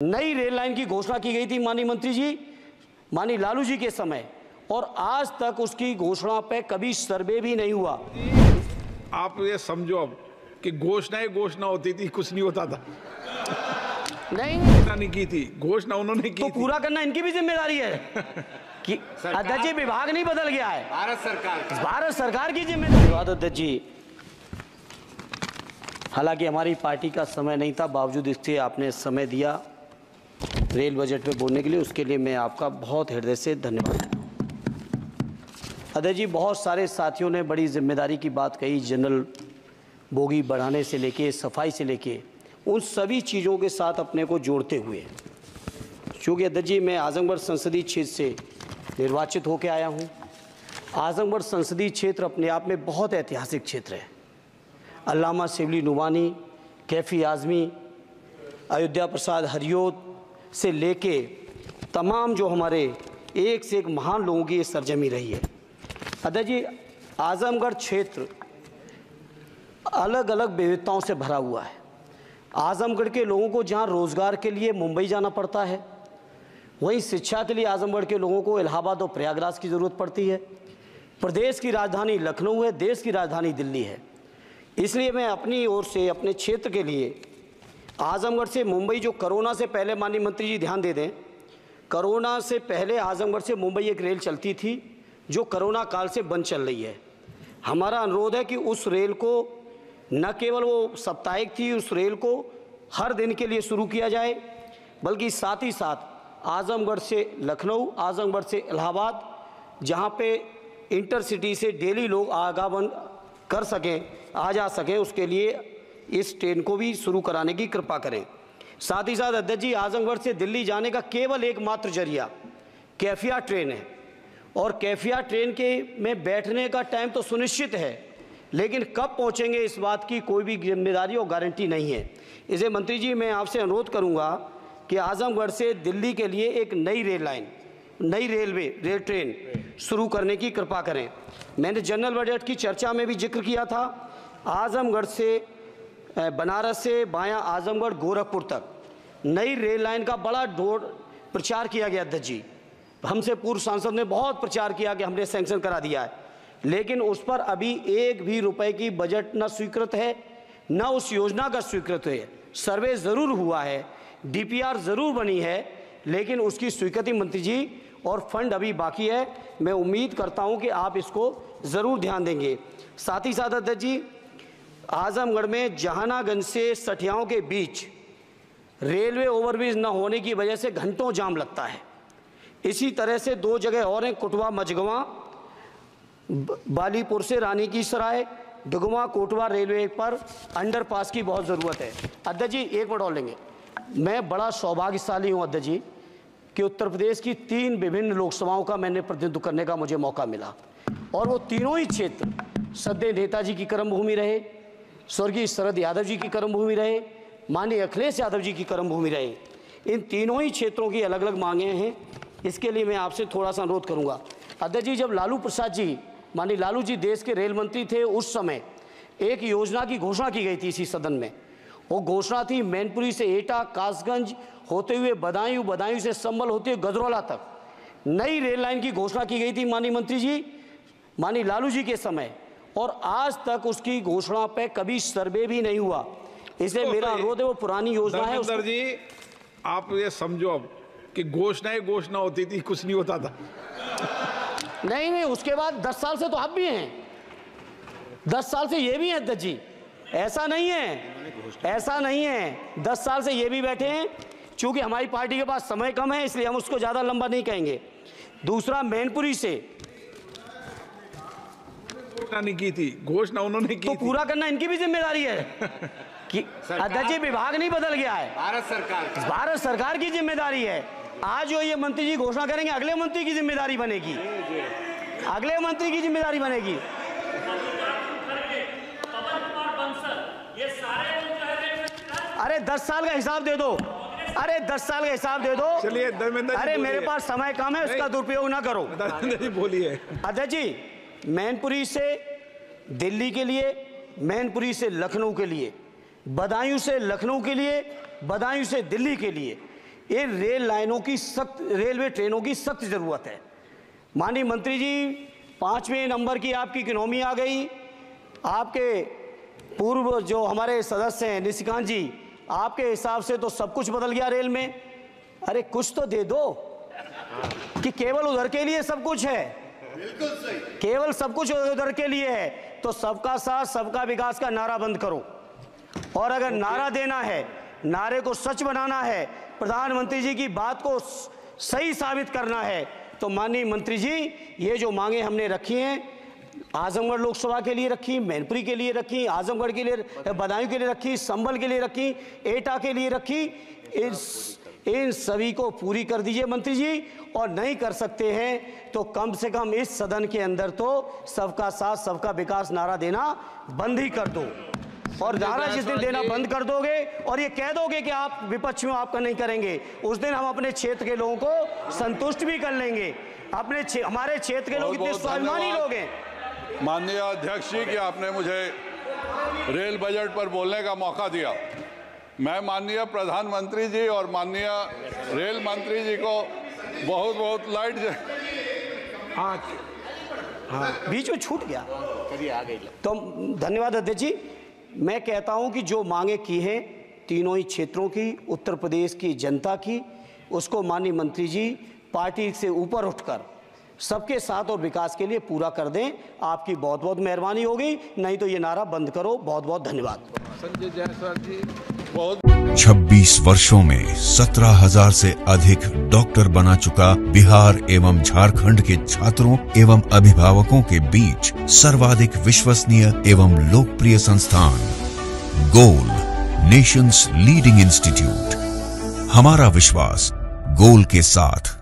नई rail line की घोषणा की गई थी माननीय मंत्री जी, माननीय लालू जी के समय, और आज तक उसकी घोषणा पे कभी सर्वे भी नहीं हुआ। आप ये समझो अब कि घोषणा होती थी, कुछ नहीं होता था। नहीं की थी घोषणा, उन्होंने की तो पूरा करना इनकी भी जिम्मेदारी है कि अध्यक्ष जी विभाग नहीं बदल गया है, भारत सरकार की जिम्मेदारी। अध्यक्ष जी, हालांकि हमारी पार्टी का समय नहीं था, बावजूद इसके आपने समय दिया रेल बजट पे बोलने के लिए, उसके लिए मैं आपका बहुत हृदय से धन्यवाद करता हूँ। अध्यक्ष जी, बहुत सारे साथियों ने बड़ी जिम्मेदारी की बात कही, जनरल बोगी बढ़ाने से लेके सफाई से लेके उन सभी चीज़ों के साथ अपने को जोड़ते हुए, चूँकि अध्यक्ष जी मैं आजमगढ़ संसदीय क्षेत्र से निर्वाचित होकर आया हूँ। आजमगढ़ संसदीय क्षेत्र अपने आप में बहुत ऐतिहासिक क्षेत्र है। अल्लामा शिबली नुमानी, कैफ़ी आज़मी, अयोध्या प्रसाद हरियोत से लेके तमाम जो हमारे एक से एक महान लोगों की ये सरजमी रही है। अध्यक्ष जी, आजमगढ़ क्षेत्र अलग अलग विविधताओं से भरा हुआ है। आजमगढ़ के लोगों को जहाँ रोज़गार के लिए मुंबई जाना पड़ता है, वहीं शिक्षा के लिए आजमगढ़ के लोगों को इलाहाबाद और प्रयागराज की ज़रूरत पड़ती है। प्रदेश की राजधानी लखनऊ है, देश की राजधानी दिल्ली है। इसलिए मैं अपनी ओर से अपने क्षेत्र के लिए आजमगढ़ से मुंबई, जो कोरोना से पहले माननीय मंत्री जी ध्यान दे दें, कोरोना से पहले आजमगढ़ से मुंबई एक रेल चलती थी जो कोरोना काल से बंद चल रही है। हमारा अनुरोध है कि उस रेल को न केवल वो साप्ताहिक थी, उस रेल को हर दिन के लिए शुरू किया जाए, बल्कि साथ ही साथ आजमगढ़ से लखनऊ, आजमगढ़ से इलाहाबाद, जहाँ पे इंटरसिटी से डेली लोग आवागमन कर सकें, आ जा सकें, उसके लिए इस ट्रेन को भी शुरू कराने की कृपा करें। साथ ही साथ अध्यक्ष जी, आजमगढ़ से दिल्ली जाने का केवल एकमात्र जरिया कैफिया ट्रेन है, और कैफिया ट्रेन के में बैठने का टाइम तो सुनिश्चित है, लेकिन कब पहुंचेंगे इस बात की कोई भी जिम्मेदारी और गारंटी नहीं है। इसे मंत्री जी मैं आपसे अनुरोध करूंगा कि आजमगढ़ से दिल्ली के लिए एक नई रेल लाइन, नई रेल ट्रेन शुरू करने की कृपा करें। मैंने जनरल बजट की चर्चा में भी जिक्र किया था, आजमगढ़ से बनारस से बायां आजमगढ़ गोरखपुर तक नई रेल लाइन का बड़ा प्रचार किया गया। अध्यक्ष जी, हमसे पूर्व सांसद ने बहुत प्रचार किया कि हमने सैंक्शन करा दिया है, लेकिन उस पर अभी एक भी रुपए की बजट न स्वीकृत है, न उस योजना का स्वीकृत है। सर्वे ज़रूर हुआ है, डीपीआर ज़रूर बनी है, लेकिन उसकी स्वीकृति मंत्री जी और फंड अभी बाकी है। मैं उम्मीद करता हूं कि आप इसको ज़रूर ध्यान देंगे। साथ ही साथ अध्यक्ष जी, आजमगढ़ में जहानागंज से सठियाओं के बीच रेलवे ओवरब्रिज न होने की वजह से घंटों जाम लगता है। इसी तरह से दो जगह और हैं, कुटवा मझगवां, बालीपुर से रानी की सराय, डुगवा कोटवा रेलवे पर अंडरपास की बहुत ज़रूरत है। अध्यक्ष जी एक मिनट और लेंगे। मैं बड़ा सौभाग्यशाली हूँ अध्यक्ष जी कि उत्तर प्रदेश की 3 विभिन्न लोकसभाओं का मैंने प्रतिनिधित्व करने का मुझे मौका मिला, और वो तीनों ही क्षेत्र सदैव नेताजी की कर्मभूमि रहे, स्वर्गीय शरद यादव जी की कर्मभूमि रहे, माननीय अखिलेश यादव जी की कर्मभूमि रहे। इन तीनों ही क्षेत्रों की अलग अलग मांगें हैं, इसके लिए मैं आपसे थोड़ा सा अनुरोध करूंगा। अध्यक्ष जी, जब लालू प्रसाद जी, माननीय लालू जी देश के रेल मंत्री थे, उस समय एक योजना की घोषणा की गई थी इसी सदन में। वो घोषणा थी मैनपुरी से एटा, कासगंज होते हुए बदायूं, बदायूं से संभल होते हुए गजरौला तक नई रेल लाइन की घोषणा की गई थी माननीय मंत्री जी, माननीय लालू जी के समय, और आज तक उसकी घोषणा पे कभी सर्वे भी नहीं हुआ। इसलिए मेरा अनुरोध है, वो पुरानी योजना है। धर्मेंद्र जी, आप ये समझो अब कि घोषणा होती थी, कुछ नहीं होता था। नहीं, उसके बाद 10 साल से तो आप भी हैं, 10 साल से ये भी हैं अध्यक्ष जी, ऐसा नहीं है 10 साल से ये भी बैठे हैं। चूंकि हमारी पार्टी के पास समय कम है, इसलिए हम उसको ज़्यादा लंबा नहीं कहेंगे। दूसरा, मैनपुरी से नहीं की थी घोषणा, उन्होंने की तो पूरा करना इनकी भी जिम्मेदारी है कि अध्यक्ष जी विभाग नहीं बदल गया है, भारत सरकार की जिम्मेदारी है। आज जो ये मंत्री जी घोषणा करेंगे, अगले मंत्री की जिम्मेदारी बनेगी, अगले मंत्री की जिम्मेदारी बनेगी। अरे 10 साल का हिसाब दे दो, अरे 10 साल का हिसाब दे दो। चलिए धर्मेंद्र, अरे मेरे पास समय कम है, उसका दुरुपयोग ना करो। बोलिए अध्यक्ष जी, मैनपुरी से दिल्ली के लिए, मैनपुरी से लखनऊ के लिए, बदायूं से लखनऊ के लिए, बदायूं से दिल्ली के लिए, इन रेल लाइनों की रेलवे ट्रेनों की सख्त ज़रूरत है। माननीय मंत्री जी, 5वें नंबर की आपकी इकोनॉमी आ गई। आपके पूर्व जो हमारे सदस्य हैं निशिकांत जी, आपके हिसाब से तो सब कुछ बदल गया रेल में। अरे कुछ तो दे दो कि केवल उधर के लिए सब कुछ है। बिल्कुल सही, केवल सब कुछ उधर के लिए है तो सबका साथ सबका विकास का नारा बंद करो। और अगर नारा देना है, नारे को सच बनाना है, प्रधानमंत्री जी की बात को सही साबित करना है, तो माननीय मंत्री जी, ये जो मांगे हमने रखी हैं, आजमगढ़ लोकसभा के लिए रखी, मैनपुरी के लिए रखी, आजमगढ़ के लिए, बदायूं के लिए रखी, संभल के लिए रखी, एटा के लिए रखी, इन सभी को पूरी कर दीजिए मंत्री जी। और नहीं कर सकते हैं तो कम से कम इस सदन के अंदर तो सबका साथ सबका विकास नारा देना बंद ही कर दो। और नारा जिस दिन देना बंद कर दोगे और ये कह दोगे कि आप विपक्ष में आपका नहीं करेंगे, उस दिन हम अपने क्षेत्र के लोगों को संतुष्ट भी कर लेंगे। हमारे क्षेत्र के लोग इतने स्वाभिमानी लोग हैं। माननीय अध्यक्ष जी कि आपने मुझे रेल बजट पर बोलने का मौका दिया। मैं माननीय प्रधानमंत्री जी और माननीय रेल मंत्री जी को बहुत बहुत हाँ, बीच में छूट गया, आ गई। तो धन्यवाद अध्यक्ष जी। मैं कहता हूं कि जो मांगे की हैं तीनों ही क्षेत्रों की, उत्तर प्रदेश की जनता की, उसको माननीय मंत्री जी पार्टी से ऊपर उठकर सबके साथ और विकास के लिए पूरा कर दें। आपकी बहुत बहुत मेहरबानी होगी, नहीं तो ये नारा बंद करो। बहुत बहुत धन्यवाद। संजय जायसवाल जी, 26 वर्षों में 17,000 से अधिक डॉक्टर बना चुका बिहार एवं झारखंड के छात्रों एवं अभिभावकों के बीच सर्वाधिक विश्वसनीय एवं लोकप्रिय संस्थान गोल, नेशंस लीडिंग इंस्टीट्यूट। हमारा विश्वास गोल के साथ।